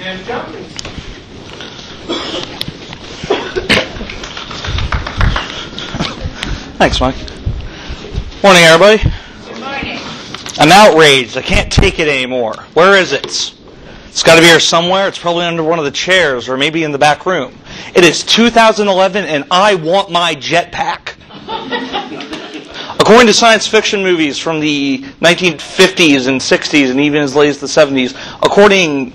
Tim Junkins. Thanks, Mike. Morning, everybody. Good morning. I'm outraged. I can't take it anymore. Where is it? It's got to be here somewhere. It's probably under one of the chairs or maybe in the back room. It is 2011 and I want my jetpack. According to science fiction movies from the 1950s and 60s and even as late as the 70s, according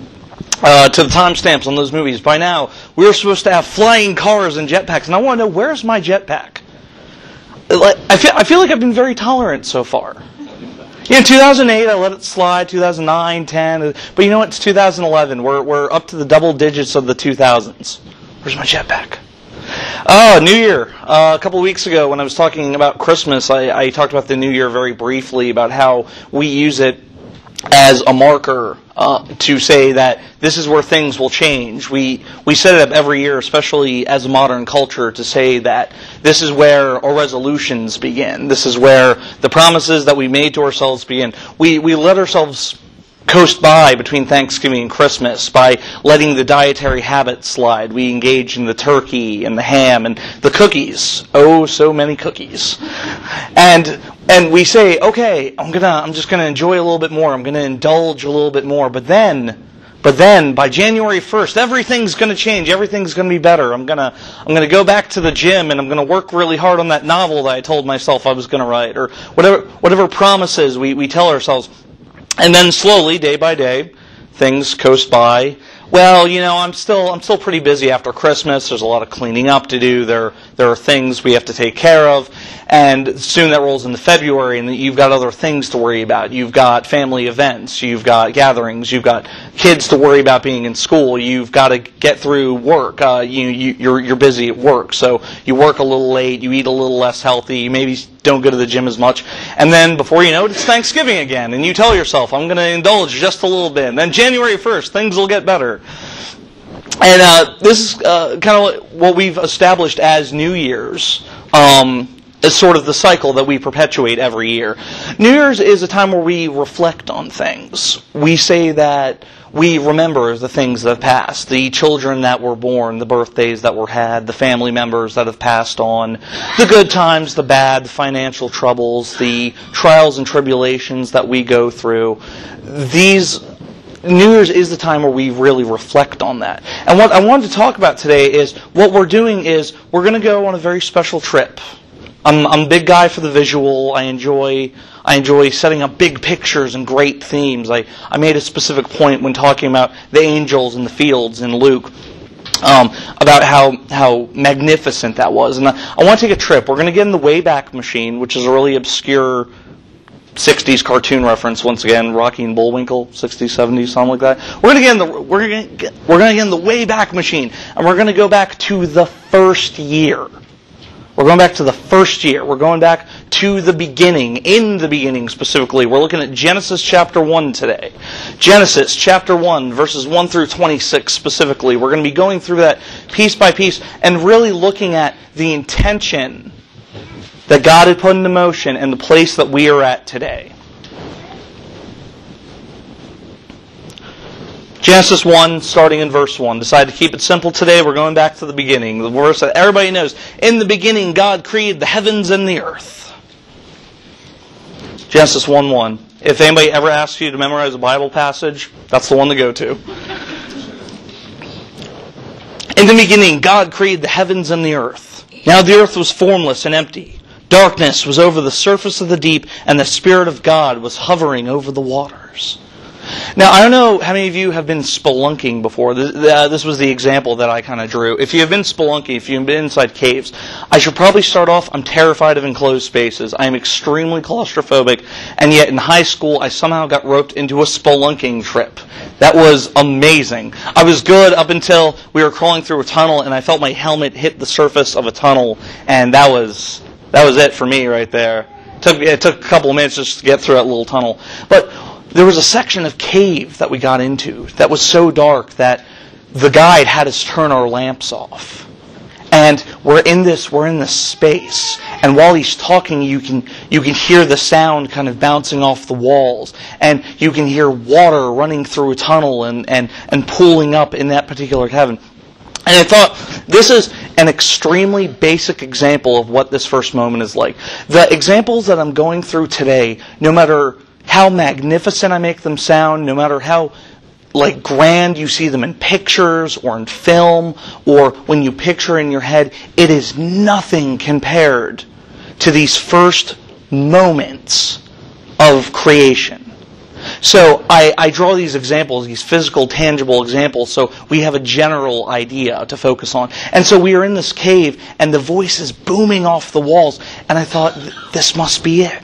to the timestamps on those movies, by now we were supposed to have flying cars and jetpacks. And I want to know, where's my jetpack? I feel like I've been very tolerant so far. In 2008, I let it slide, 2009, 10, but you know what, it's 2011. We're up to the double digits of the 2000s. Where's my jetpack? Oh, New Year. A couple of weeks ago when I was talking about Christmas, I talked about the New Year very briefly, about how we use it as a marker to say that this is where things will change. We set it up every year, especially as a modern culture, to say that this is where our resolutions begin. This is where the promises that we made to ourselves begin. We let ourselves coast by between Thanksgiving and Christmas by letting the dietary habits slide. We engage in the turkey and the ham and the cookies. Oh, so many cookies. And we say, okay, I'm just gonna enjoy a little bit more. I'm gonna indulge a little bit more. But then by January 1st, everything's gonna change. Everything's gonna be better. I'm gonna go back to the gym and I'm gonna work really hard on that novel that I told myself I was gonna write, or whatever promises we tell ourselves. And then slowly, day by day, things coast by. Well, you know, I'm still pretty busy after Christmas. There's a lot of cleaning up to do. There are things we have to take care of. And soon that rolls into February, and you've got other things to worry about. You've got family events. You've got gatherings. You've got kids to worry about being in school. You've got to get through work. You're busy at work, so you work a little late. You eat a little less healthy. You maybe don't go to the gym as much. And then before you know it, it's Thanksgiving again, and you tell yourself, I'm going to indulge just a little bit. And then January 1st, things will get better. And this is kind of what we've established as New Year's. Is sort of the cycle that we perpetuate every year. New Year's is a time where we reflect on things. We say that we remember the things that have passed, the children that were born, the birthdays that were had, the family members that have passed on, the good times, the bad, the financial troubles, the trials and tribulations that we go through. New Year's is the time where we really reflect on that. And what I wanted to talk about today is what we're doing is we're going to go on a very special trip. I'm a big guy for the visual. I enjoy setting up big pictures and great themes. I made a specific point when talking about the angels in the fields in Luke, about how magnificent that was. And I want to take a trip. We're going to get in the Wayback Machine, which is a really obscure 60s cartoon reference. Once again, Rocky and Bullwinkle, 60s, 70s, something like that. We're going to get in the Wayback Machine, and we're going to go back to the first year. We're going back to the first year. We're going back to the beginning, in the beginning specifically. We're looking at Genesis chapter 1 today. Genesis chapter 1, verses 1 through 26 specifically. We're going to be going through that piece by piece and really looking at the intention that God had put into motion and the place that we are at today. Genesis 1, starting in verse 1. Decided to keep it simple today. We're going back to the beginning. The verse that everybody knows. In the beginning, God created the heavens and the earth. Genesis 1:1. If anybody ever asks you to memorize a Bible passage, that's the one to go to. In the beginning, God created the heavens and the earth. Now the earth was formless and empty. Darkness was over the surface of the deep, and the Spirit of God was hovering over the waters. Now, I don't know how many of you have been spelunking before. This was the example that I kind of drew. If you have been spelunking, if you've been inside caves, I should probably start off, I'm terrified of enclosed spaces. I am extremely claustrophobic, and yet in high school, I somehow got roped into a spelunking trip. That was amazing. I was good up until we were crawling through a tunnel, and I felt my helmet hit the surface of a tunnel, and that was it for me right there. It took a couple of minutes just to get through that little tunnel. But there was a section of cave that we got into that was so dark that the guide had us turn our lamps off. And we're in this space. And while he's talking, you can hear the sound kind of bouncing off the walls. And you can hear water running through a tunnel and pooling up in that particular cabin. And I thought, this is an extremely basic example of what this first moment is like. The examples that I'm going through today, no matter how magnificent I make them sound, no matter how grand you see them in pictures or in film, or when you picture in your head, it is nothing compared to these first moments of creation. So I draw these examples, these physical, tangible examples, so we have a general idea to focus on. And so we are in this cave, and the voice is booming off the walls, and I thought, this must be it.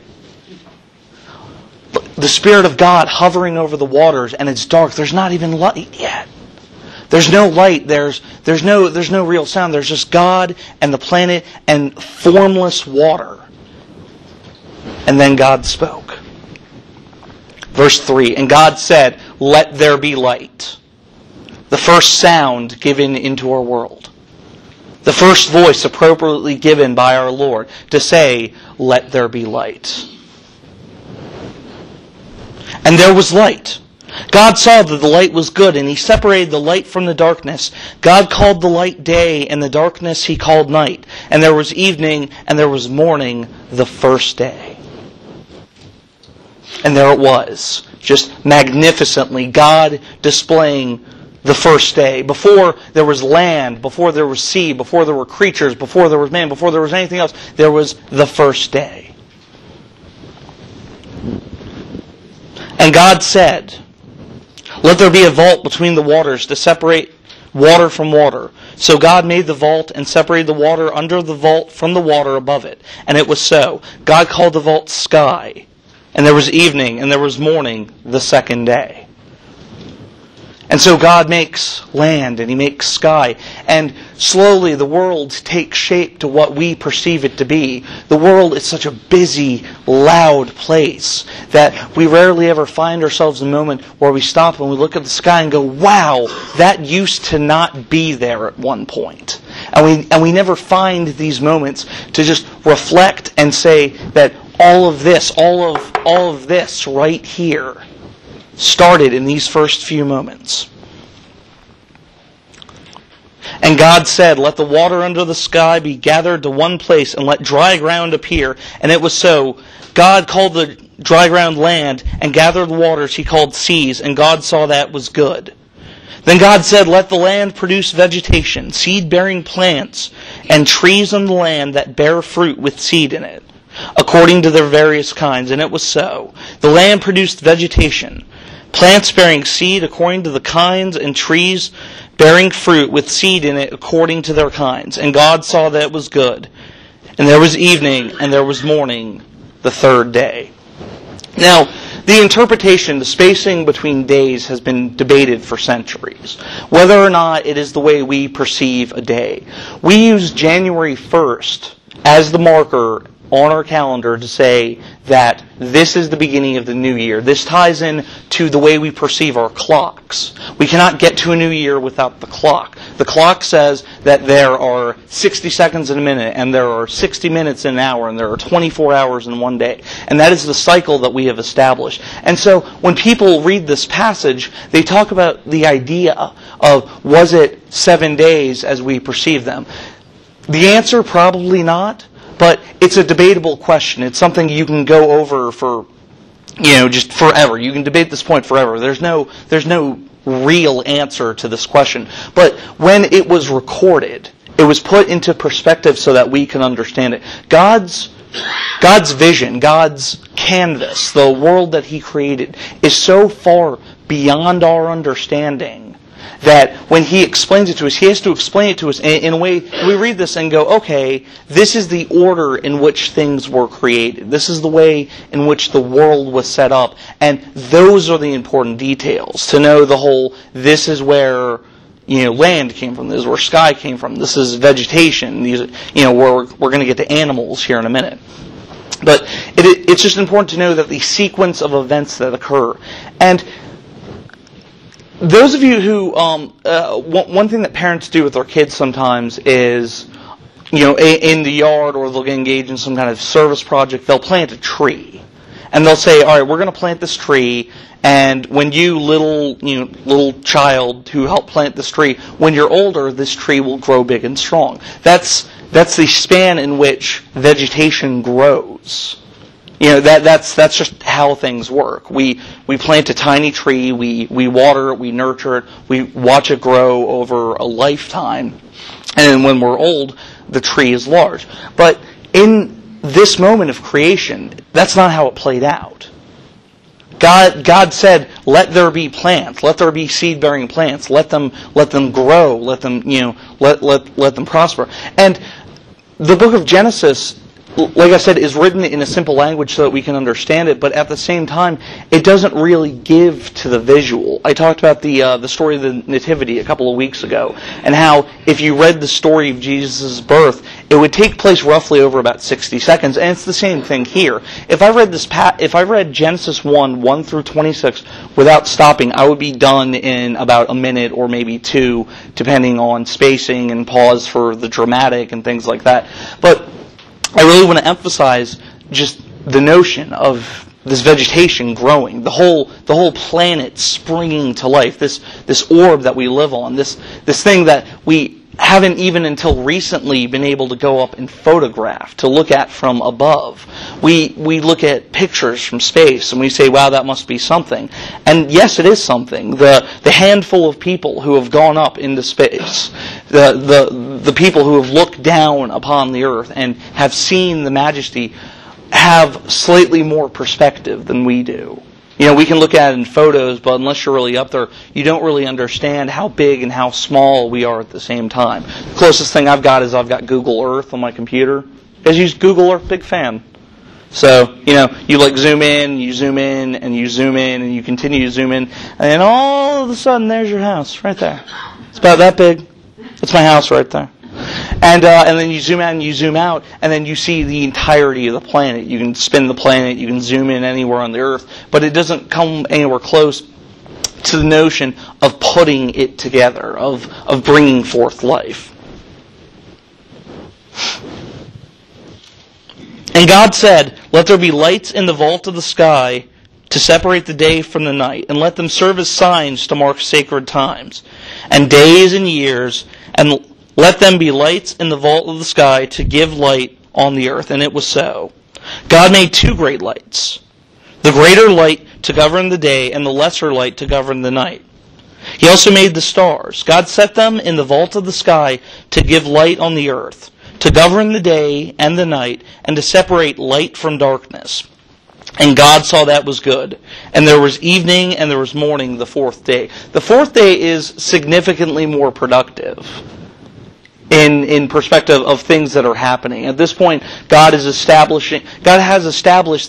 The Spirit of God hovering over the waters, and it's dark. There's not even light yet. There's no light. There's no real sound. There's just God and the planet and formless water. And then God spoke. Verse 3, and God said, "Let there be light." The first sound given into our world. The first voice appropriately given by our Lord to say, "Let there be light." And there was light. God saw that the light was good, and He separated the light from the darkness. God called the light day, and the darkness He called night. And there was evening, and there was morning the first day. And there it was, just magnificently, God displaying the first day. Before there was land, before there was sea, before there were creatures, before there was man, before there was anything else, there was the first day. And God said, "Let there be a vault between the waters to separate water from water." So God made the vault and separated the water under the vault from the water above it. And it was so. God called the vault sky. And there was evening and there was morning the second day. And so God makes land and He makes sky. And slowly the world takes shape to what we perceive it to be. The world is such a busy, loud place that we rarely ever find ourselves in a moment where we stop and we look at the sky and go, wow, that used to not be there at one point. And we never find these moments to just reflect and say that all of this right here started in these first few moments. And God said, "Let the water under the sky be gathered to one place, and let dry ground appear." And it was so. God called the dry ground land, and gathered the waters He called seas, and God saw that was good. Then God said, "Let the land produce vegetation, seed-bearing plants, and trees on the land that bear fruit with seed in it, according to their various kinds." And it was so. The land produced vegetation, plants bearing seed according to the kinds, and trees bearing fruit with seed in it according to their kinds. And God saw that it was good. And there was evening, and there was morning, the third day. Now, the interpretation, the spacing between days has been debated for centuries. Whether or not it is the way we perceive a day. We use January 1st as the marker on our calendar to say that this is the beginning of the new year. This ties in to the way we perceive our clocks. We cannot get to a new year without the clock. The clock says that there are 60 seconds in a minute, and there are 60 minutes in an hour, and there are 24 hours in one day. And that is the cycle that we have established. And so when people read this passage, they talk about the idea of, was it 7 days as we perceive them? The answer, probably not. But it's a debatable question. It's something you can go over for, just forever. You can debate this point forever. There's no real answer to this question. But when it was recorded, it was put into perspective so that we can understand it. God's vision, God's canvas, the world that He created, is so far beyond our understanding that when He explains it to us, He has to explain it to us in a way we read this and go, okay, this is the order in which things were created. This is the way in which the world was set up. And those are the important details. To know the whole, this is where land came from, this is where sky came from, this is vegetation, these we're going to get to animals here in a minute. But it's just important to know that the sequence of events that occur. And those of you who, one thing that parents do with their kids sometimes is in the yard, or they'll get engaged in some kind of service project, they'll plant a tree. And they'll say, all right, we're going to plant this tree, and when you little child who helped plant this tree, when you're older, this tree will grow big and strong. That's the span in which vegetation grows. That's just how things work. We plant a tiny tree, we water it, we nurture it, we watch it grow over a lifetime, and then when we're old, the tree is large. But in this moment of creation, that's not how it played out. God said, "Let there be plants. Let there be seed-bearing plants. Let them grow. Let them let them prosper." And the book of Genesis, like I said, is written in a simple language so that we can understand it, but at the same time, it doesn't really give to the visual. I talked about the story of the Nativity a couple of weeks ago, and how if you read the story of Jesus' birth, it would take place roughly over about 60 seconds, and it's the same thing here. If I read Genesis 1 through 26 without stopping, I would be done in about a minute or maybe two, depending on spacing and pause for the dramatic and things like that. But I really want to emphasize just the notion of this vegetation growing, the whole planet springing to life, this orb that we live on, this thing that we haven't even until recently been able to go up and photograph, to look at from above. We look at pictures from space and we say, wow, that must be something. And yes, it is something. The handful of people who have gone up into space, the people who have looked down upon the earth and have seen the majesty, have slightly more perspective than we do. We can look at it in photos, but unless you're really up there, you don't really understand how big and how small we are at the same time. The closest thing I've got is I've got Google Earth on my computer. I use Google Earth, big fan. So, you zoom in, and you zoom in, and you continue to zoom in, and then all of a sudden there's your house right there. It's about that big. That's my house right there. And then you zoom out and you zoom out, and then you see the entirety of the planet. You can spin the planet, you can zoom in anywhere on the Earth, but it doesn't come anywhere close to the notion of putting it together, of bringing forth life. And God said, "Let there be lights in the vault of the sky to separate the day from the night, and let them serve as signs to mark sacred times, and days and years, and let them be lights in the vault of the sky to give light on the earth." And it was so. God made two great lights, the greater light to govern the day, and the lesser light to govern the night. He also made the stars. God set them in the vault of the sky to give light on the earth, to govern the day and the night, and to separate light from darkness. And God saw that was good. And there was evening and there was morning the fourth day. The fourth day is significantly more productive in perspective of things that are happening. At this point, God has established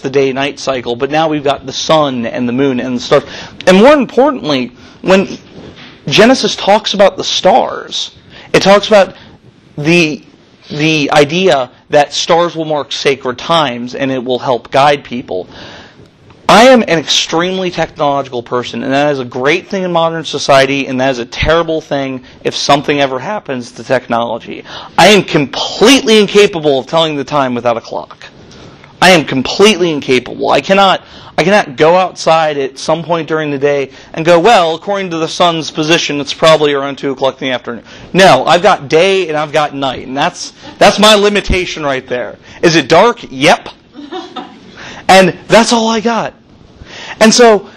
the day-night cycle, but now we've got the sun and the moon and the stars. And more importantly, when Genesis talks about the stars, it talks about the idea that stars will mark sacred times and it will help guide people. I am an extremely technological person, and that is a great thing in modern society, and that is a terrible thing if something ever happens to technology. I am completely incapable of telling the time without a clock. I am completely incapable. I cannot go outside at some point during the day and go, well, according to the sun's position, it's probably around 2 o'clock in the afternoon. No, I've got day and I've got night, and that's my limitation right there. Is it dark? Yep. And that's all I got. And so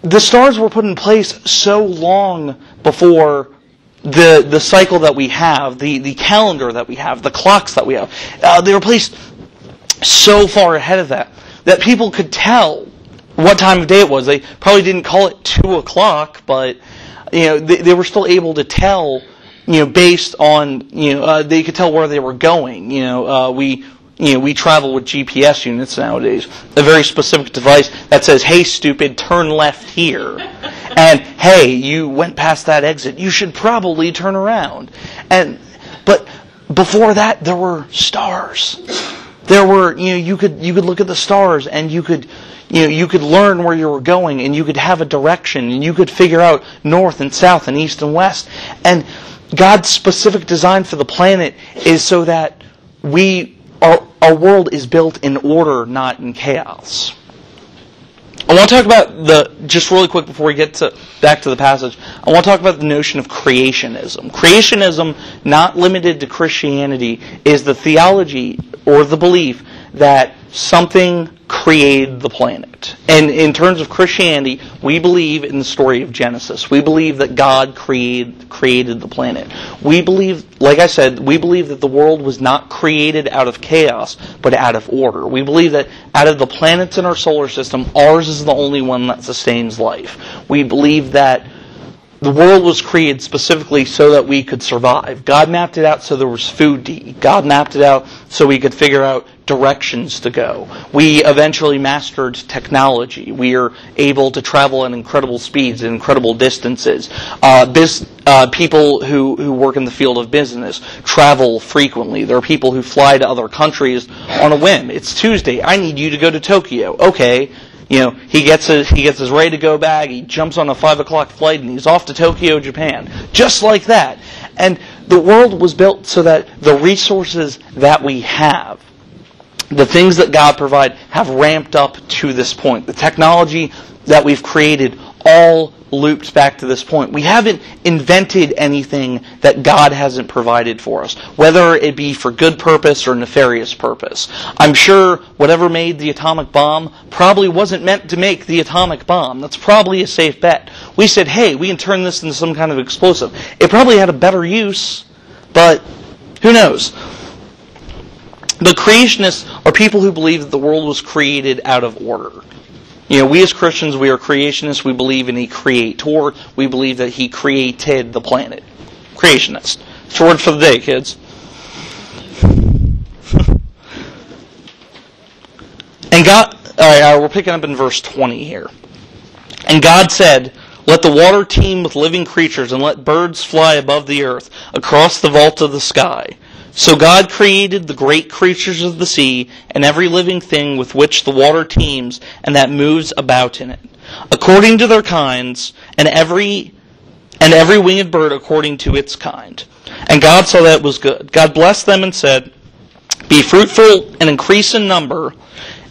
the stars were put in place so long before the cycle that we have, the calendar that we have, the clocks that we have. They were placed so far ahead of that people could tell what time of day it was. They probably didn't call it 2 o'clock, but they were still able to tell, based on, they could tell where they were going. We travel with GPS units nowadays. A very specific device that says, "Hey, stupid, turn left here." And, "Hey, you went past that exit. You should probably turn around." But before that, there were stars. There were, you could look at the stars and you could learn where you were going, and you could have a direction, and you could figure out north and south and east and west. And God's specific design for the planet is so that our world is built in order, not in chaos. I want to talk about just really quick before we get back to the passage, I want to talk about the notion of creationism. Creationism, not limited to Christianity, is the theology or the belief that something created the planet. And in terms of Christianity, we believe in the story of Genesis. We believe that God created the planet. We believe, like I said, we believe that the world was not created out of chaos, but out of order. We believe that out of the planets in our solar system, ours is the only one that sustains life. We believe that the world was created specifically so that we could survive. God mapped it out so there was food to eat. God mapped it out so we could figure out directions to go. We eventually mastered technology. We are able to travel at incredible speeds and incredible distances. People who work in the field of business travel frequently. There are people who fly to other countries on a whim. It's Tuesday. I need you to go to Tokyo. Okay. He gets his ready-to-go bag, he jumps on a 5 o'clock flight, and he's off to Tokyo, Japan. Just like that. And the world was built so that the resources that we have, the things that God provides, have ramped up to this point. The technology that we've created all looped back to this point. We haven't invented anything that God hasn't provided for us, whether it be for good purpose or nefarious purpose. I'm sure whatever made the atomic bomb probably wasn't meant to make the atomic bomb. That's probably a safe bet. We said, hey, we can turn this into some kind of explosive. It probably had a better use, but who knows? The creationists are people who believe that the world was created out of order. We as Christians, we are creationists. We believe in a creator. We believe that he created the planet. Creationist. It's your word for the day, kids. And God, we're picking up in verse 20 here. And God said, "Let the water teem with living creatures, and let birds fly above the earth, across the vault of the sky." So God created the great creatures of the sea, and every living thing with which the water teems, and that moves about in it, according to their kinds, and every winged bird according to its kind. And God saw that it was good. God blessed them and said, "Be fruitful and increase in number,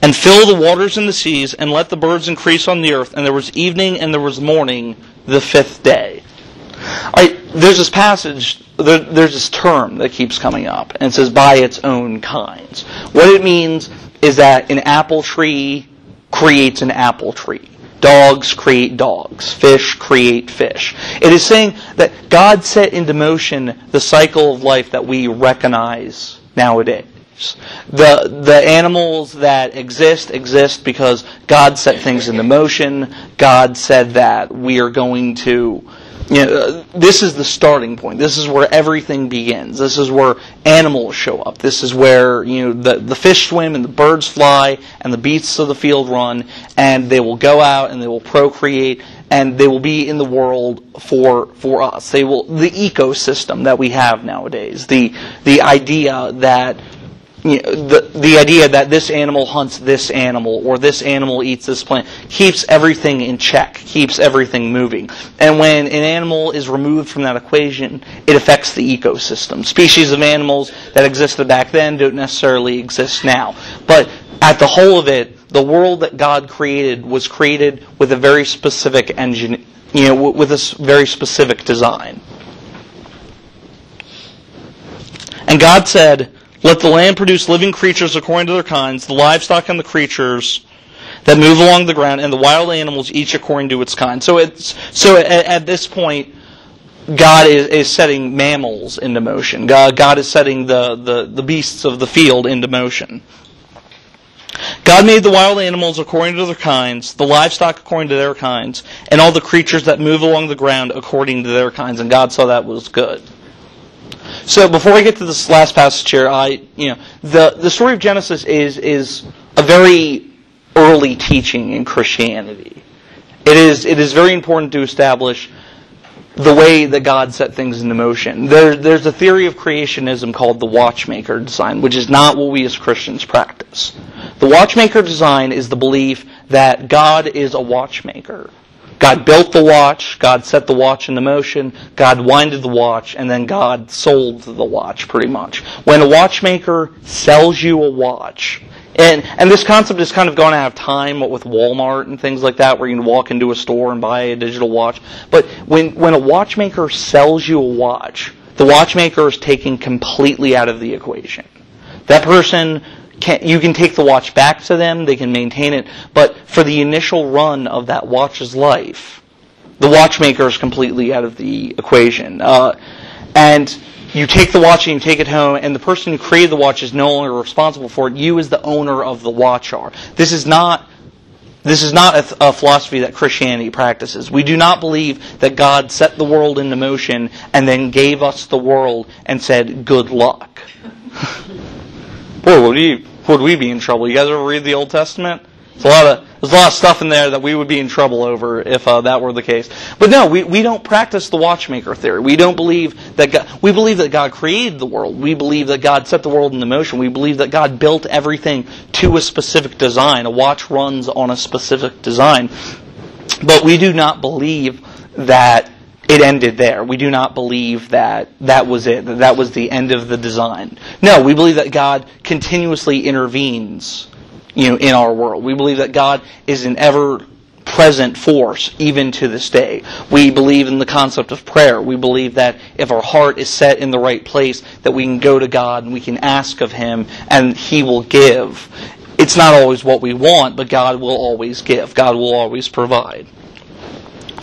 and fill the waters in the seas, and let the birds increase on the earth." And there was evening and there was morning the fifth day. There's this passage, there's this term that keeps coming up, and it says, by its own kinds. What it means is that an apple tree creates an apple tree. Dogs create dogs. Fish create fish. It is saying that God set into motion the cycle of life that we recognize nowadays. The animals that exist because God set things into motion. God said that we are going to... this is the starting point. This is where everything begins. This is where animals show up. This is where the fish swim and the birds fly and the beasts of the field run, and they will go out and they will procreate and they will be in the world for us. The ecosystem that we have nowadays. The idea that the idea that this animal hunts this animal or this animal eats this plant keeps everything in check, keeps everything moving. And when an animal is removed from that equation, it affects the ecosystem. Species of animals that existed back then don't necessarily exist now. But at the whole of it, the world that God created was created with a very specific engine, with a very specific design. And God said, "Let the land produce living creatures according to their kinds, the livestock and the creatures that move along the ground, and the wild animals each according to its kind." So at this point, God is setting mammals into motion. God is setting the beasts of the field into motion. God made the wild animals according to their kinds, the livestock according to their kinds, and all the creatures that move along the ground according to their kinds. And God saw that was good. So before I get to this last passage here, the story of Genesis is a very early teaching in Christianity. It is very important to establish the way that God set things into motion. There's a theory of creationism called the watchmaker design, which is not what we as Christians practice. The watchmaker design is the belief that God is a watchmaker. God built the watch, God set the watch into motion, God winded the watch, and then God sold the watch, pretty much. When a watchmaker sells you a watch, and this concept is kind of going out of time with Walmart and things like that, where you can walk into a store and buy a digital watch. But when a watchmaker sells you a watch, the watchmaker is taken completely out of the equation. That person, you can take the watch back to them, they can maintain it, but for the initial run of that watch's life, the watchmaker is completely out of the equation. And you take the watch and you take it home, and the person who created the watch is no longer responsible for it. You as the owner of the watch are. This is not a philosophy that Christianity practices. We do not believe that God set the world into motion and then gave us the world and said, good luck. Boy, would we be in trouble? You guys ever read the Old Testament? There's a lot of stuff in there that we would be in trouble over if that were the case. But no, we don't practice the watchmaker theory. We don't believe that God, we believe that God created the world. We believe that God set the world into motion. We believe that God built everything to a specific design. A watch runs on a specific design. But we do not believe that it ended there. We do not believe that that was it, that was the end of the design. No, we believe that God continuously intervenes, in our world. We believe that God is an ever-present force, even to this day. We believe in the concept of prayer. We believe that if our heart is set in the right place, that we can go to God and we can ask of Him, and He will give. It's not always what we want, but God will always give. God will always provide.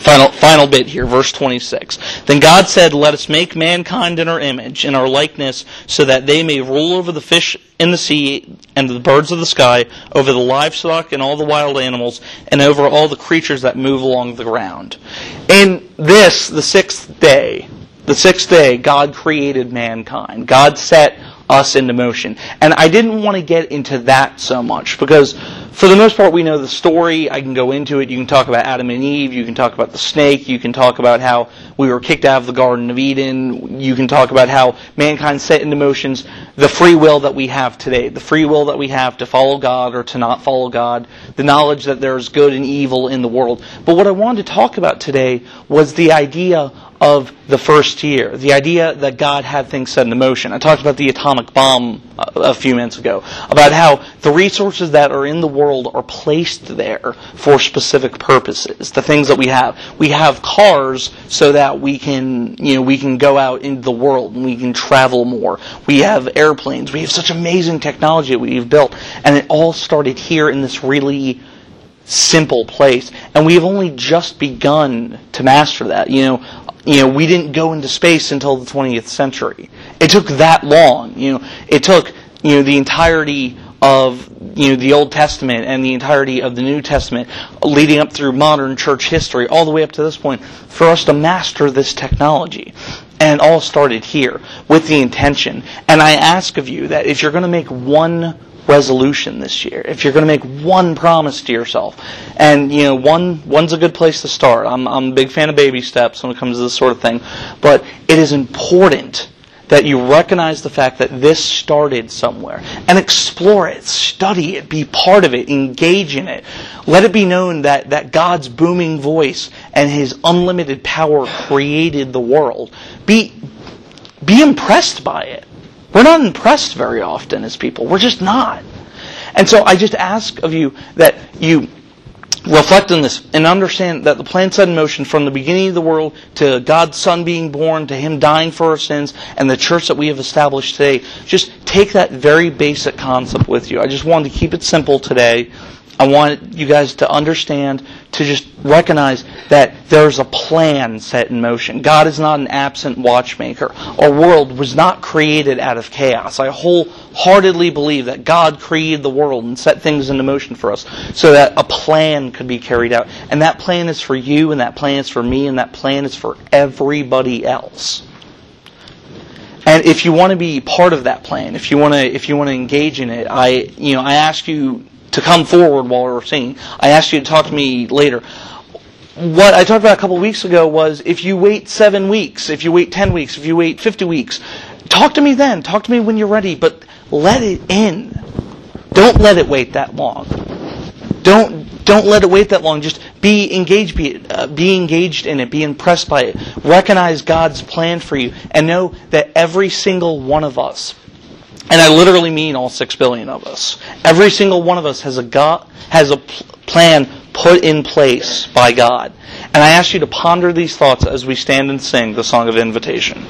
Final bit here, verse 26. Then God said, let us make mankind in our image, in our likeness, so that they may rule over the fish in the sea and the birds of the sky, over the livestock and all the wild animals, and over all the creatures that move along the ground. In this, the sixth day, God created mankind. God set us into motion. And I didn't want to get into that so much, because for the most part we know the story. I can go into it. You can talk about Adam and Eve. You can talk about the snake. You can talk about how we were kicked out of the Garden of Eden. You can talk about how mankind set into motions the free will that we have today. The free will that we have to follow God or to not follow God. The knowledge that there's good and evil in the world. But what I wanted to talk about today was the idea of the first year, the idea that God had things set into motion. I talked about the atomic bomb a few minutes ago, about how the resources that are in the world are placed there for specific purposes. The things that we have cars so that we can go out into the world and we can travel more. We have airplanes. We have such amazing technology that we've built, and it all started here in this really simple place, and we have only just begun to master that. We didn't go into space until the 20th century. It took that long. It took the entirety of the Old Testament and the entirety of the New Testament, leading up through modern church history, all the way up to this point, for us to master this technology. And it all started here with the intention. And I ask of you that if you're going to make one resolution this year, if you're going to make one promise to yourself, and one's a good place to start. I'm a big fan of baby steps when it comes to this sort of thing, but it is important that you recognize the fact that this started somewhere and explore it, study it, be part of it, engage in it. Let it be known that God's booming voice and His unlimited power created the world. Be impressed by it. We're not impressed very often as people. We're just not. And so I just ask of you that you reflect on this and understand that the plan set in motion from the beginning of the world to God's Son being born, to Him dying for our sins, and the church that we have established today. Just take that very basic concept with you. I just wanted to keep it simple today. I want you guys to understand, to just recognize that there's a plan set in motion. God is not an absent watchmaker. Our world was not created out of chaos. I wholeheartedly believe that God created the world and set things into motion for us so that a plan could be carried out. And that plan is for you, and that plan is for me, and that plan is for everybody else. And if you want to be part of that plan, if you want to engage in it, I ask you to come forward while we're singing. I asked you to talk to me later. What I talked about a couple of weeks ago was, if you wait 7 weeks, if you wait 10 weeks, if you wait 50 weeks, talk to me then. Talk to me when you're ready, but let it in. Don't let it wait that long. Don't let it wait that long. Just be engaged. Be engaged in it. Be impressed by it. Recognize God's plan for you, and know that every single one of us, and I literally mean all 6 billion of us, every single one of us has a plan put in place by God. And I ask you to ponder these thoughts as we stand and sing the song of invitation.